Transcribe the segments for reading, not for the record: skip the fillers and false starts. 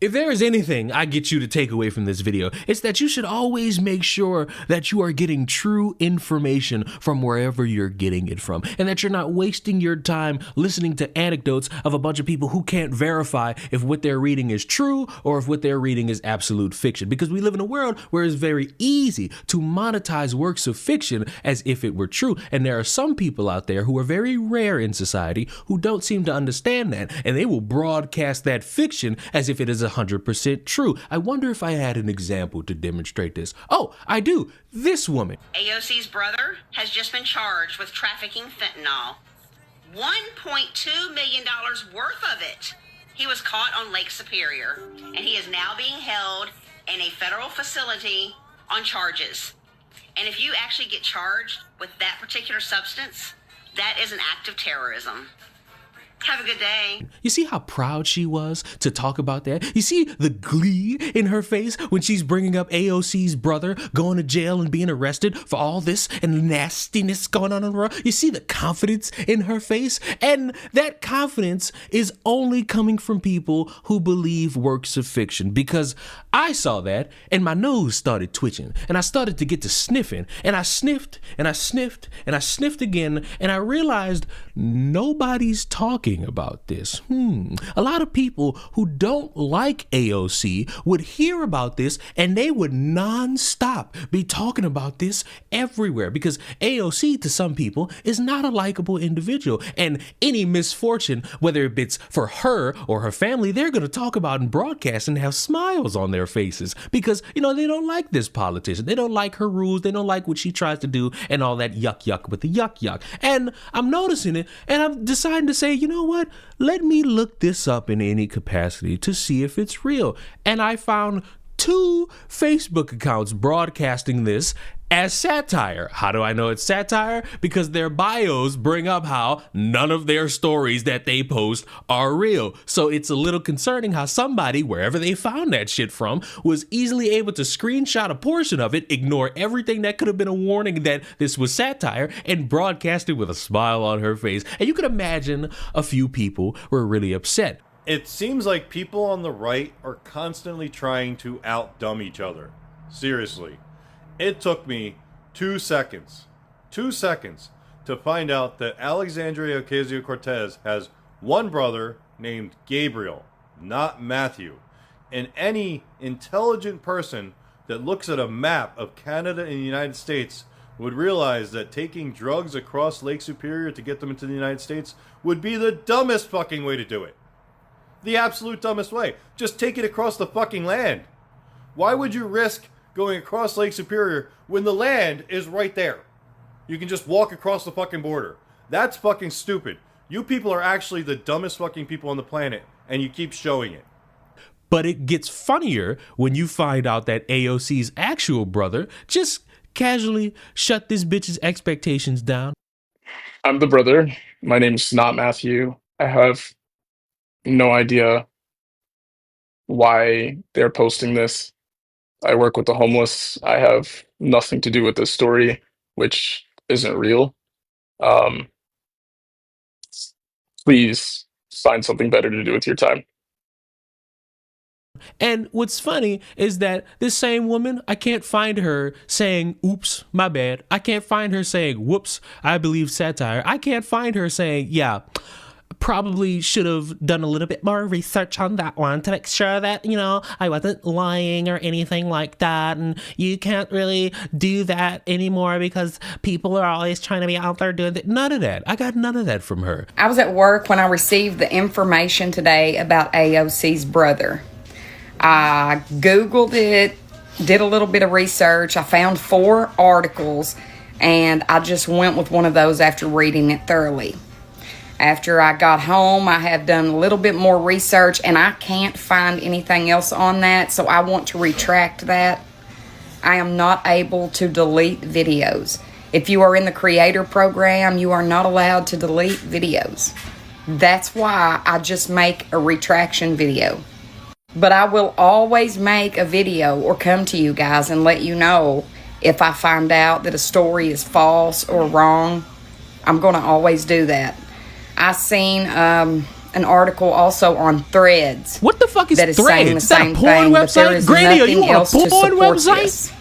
If there is anything I get you to take away from this video, it's that you should always make sure that you are getting true information from wherever you're getting it from, and that you're not wasting your time listening to anecdotes of a bunch of people who can't verify if what they're reading is true or if what they're reading is absolute fiction. Because we live in a world where it's very easy to monetize works of fiction as if it were true, and there are some people out there who are very rare in society who don't seem to understand that, and they will broadcast that fiction as if it is 100% true. I wonder if I had an example to demonstrate this. Oh, I do. This woman. AOC's brother has just been charged with trafficking fentanyl. $1.2 million worth of it. He was caught on Lake Superior, and he is now being held in a federal facility on charges. And if you actually get charged with that particular substance, that is an act of terrorism. Have a good day. You see how proud she was to talk about that? You see the glee in her face when she's bringing up AOC's brother going to jail and being arrested for all this and nastiness going on in the world? You see the confidence in her face? And that confidence is only coming from people who believe works of fiction, because I saw that and my nose started twitching and I started to get to sniffing, and I sniffed and I sniffed and I sniffed again, and I realized nobody's talking about this. A lot of people who don't like AOC would hear about this and they would non-stop be talking about this everywhere, because AOC to some people is not a likable individual, and any misfortune, whether it's for her or her family, they're going to talk about and broadcast and have smiles on their faces because, they don't like this politician. They don't like her rules. They don't like what she tries to do and all that yuck with the yuck. And I'm noticing it, and I'm deciding to say, you know what? Let me look this up in any capacity to see if it's real. And I found 2 Facebook accounts broadcasting this as satire. How do I know it's satire? Because their bios bring up how none of their stories that they post are real. So it's a little concerning how somebody, wherever they found that shit from, was easily able to screenshot a portion of it, ignore everything that could have been a warning that this was satire, and broadcast it with a smile on her face. And you could imagine a few people were really upset. It seems like people on the right are constantly trying to out-dumb each other. Seriously. It took me 2 seconds to find out that Alexandria Ocasio-Cortez has one brother named Gabriel, not Matthew. And any intelligent person that looks at a map of Canada and the United States would realize that taking drugs across Lake Superior to get them into the United States would be the dumbest fucking way to do it. The absolute dumbest way. Just take it across the fucking land. Why would you risk going across Lake Superior when the land is right there? You can just walk across the fucking border. That's fucking stupid. You people are actually the dumbest fucking people on the planet, and you keep showing it. But it gets funnier when you find out that AOC's actual brother just casually shut this bitch's expectations down. I'm the brother. My name's not Matthew. I have no idea why they're posting this. I work with the homeless. I have nothing to do with this story, which isn't real. Please find something better to do with your time. And what's funny is that this same woman, I can't find her saying, oops, my bad. I can't find her saying, whoops, I believe satire. I can't find her saying, yeah, probably should have done a little bit more research on that one to make sure that, I wasn't lying or anything like that. And you can't really do that anymore because people are always trying to be out there doing that. None of that. I got none of that from her. I was at work when I received the information today about AOC's brother. I Googled it, did a little bit of research. I found 4 articles, and I just went with one of those after reading it thoroughly. After I got home, I have done a little bit more research, and I can't find anything else on that, so I want to retract that. I am not able to delete videos. If you are in the creator program, you are not allowed to delete videos. That's why I just make a retraction video. But I will always make a video or come to you guys and let you know if I find out that a story is false or wrong. I'm going to always do that. I seen an article also on Threads. What the fuck is that is Threads? saying the Is that a same porn thing, but there website? is Granny, are you nothing on a else to porn support website? this.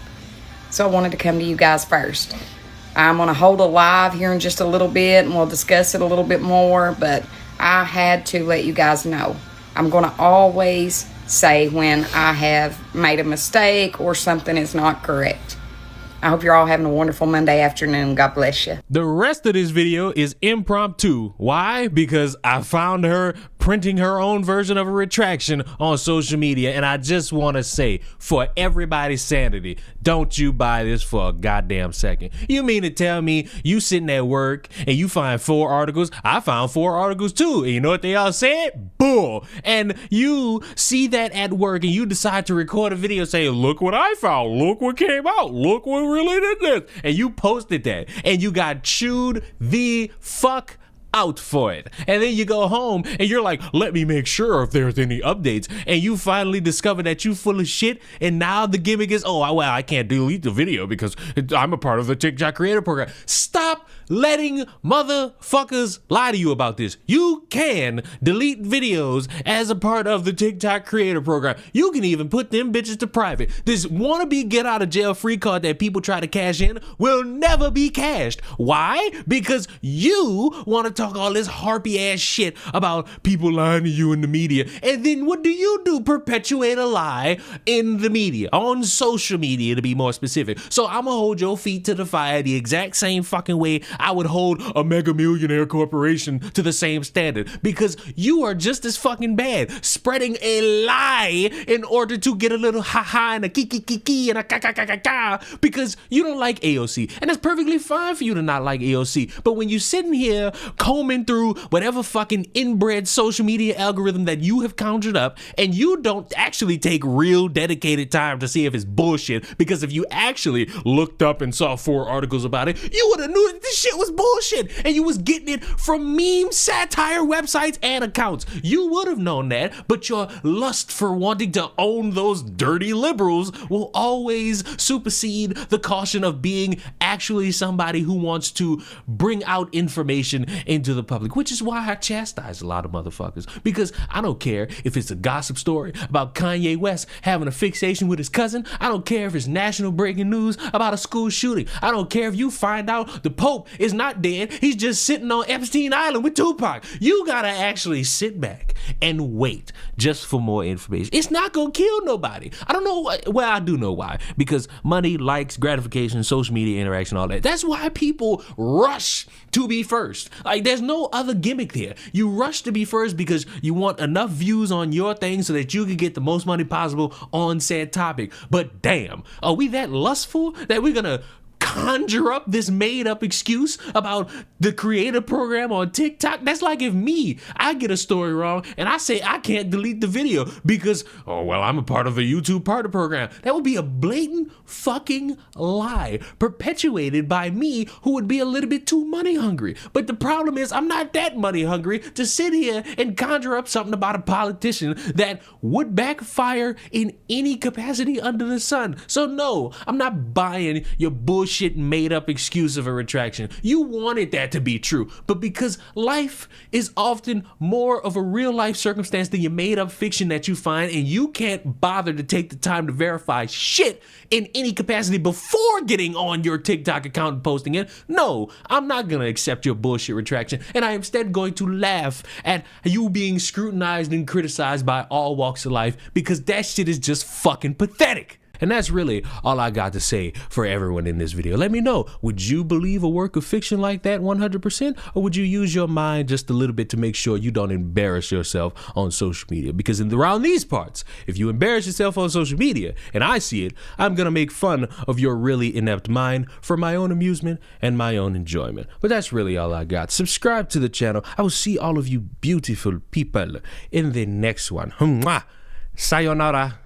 So I wanted to come to you guys first. I'm going to hold a live here in just a little bit, and we'll discuss it a little bit more, but I had to let you guys know. I'm going to always say when I have made a mistake or something is not correct. I hope you're all having a wonderful Monday afternoon. God bless you. The rest of this video is impromptu. Why? Because I found her printing her own version of a retraction on social media, and I just want to say, for everybody's sanity, don't you buy this for a goddamn second. You mean to tell me you sitting at work and you find 4 articles? I found 4 articles too, and you know what they all said? Bull. And you see that at work and you decide to record a video saying, look what I found, look what came out, look what really did this, and you posted that and you got chewed the fuck out for it. And then you go home and you're like, let me make sure if there's any updates, and you finally discover that you full of shit, and now the gimmick is, oh well, I can't delete the video because I'm a part of the TikTok creator program. Stop letting motherfuckers lie to you about this. You can delete videos as a part of the TikTok creator program. You can even put them bitches to private. This wannabe get out of jail free card that people try to cash in will never be cashed. Why? Because you want to talk all this harpy ass shit about people lying to you in the media, and then what do? Perpetuate a lie in the media, on social media to be more specific. So I'm gonna hold your feet to the fire the exact same fucking way I would hold a mega millionaire corporation to the same standard, because you are just as fucking bad spreading a lie in order to get a little ha-ha and a kiki and a ka-ka-ka-ka-ka because you don't like AOC, and that's perfectly fine for you to not like AOC. But when you're sitting here combing through whatever fucking inbred social media algorithm that you have conjured up, and you don't actually take real dedicated time to see if it's bullshit, because if you actually looked up and saw 4 articles about it, you would have knew that this shit was bullshit, and you was getting it from meme satire websites and accounts. You would have known that, but your lust for wanting to own those dirty liberals will always supersede the caution of being actually somebody who wants to bring out information into the public, which is why I chastise a lot of motherfuckers, because I don't care if it's a gossip story about Kanye West having a fixation with his cousin. I don't care if it's national breaking news about a school shooting. I don't care if you find out the Pope is not dead, he's just sitting on Epstein Island with Tupac. You gotta actually sit back and wait just for more information. It's not gonna kill nobody. I don't know why. Well, I do know why, because money, likes, gratification, social media interaction, all that. That's why people rush to be first. Like, there's no other gimmick there. You rush to be first because you want enough views on your thing so that you can get the most money possible on said topic. But damn, are we that lustful that we're gonna conjure up this made up excuse about the creator program on TikTok? That's like if I get a story wrong and I say I can't delete the video because, oh, well, I'm a part of the YouTube partner program. That would be a blatant fucking lie perpetuated by me, who would be a little bit too money hungry. But the problem is I'm not that money hungry to sit here and conjure up something about a politician that would backfire in any capacity under the sun. So no, I'm not buying your bullshit made up excuse of a retraction. You wanted that to be true, but because life is often more of a real life circumstance than your made up fiction that you find, and you can't bother to take the time to verify shit in any capacity before getting on your TikTok account and posting it, no, I'm not gonna accept your bullshit retraction, and I am instead going to laugh at you being scrutinized and criticized by all walks of life, because that shit is just fucking pathetic. And that's really all I got to say for everyone in this video. Let me know, would you believe a work of fiction like that 100%? Or would you use your mind just a little bit to make sure you don't embarrass yourself on social media? Because around these parts, if you embarrass yourself on social media and I see it, I'm going to make fun of your really inept mind for my own amusement and my own enjoyment. But that's really all I got. Subscribe to the channel. I will see all of you beautiful people in the next one. Sayonara.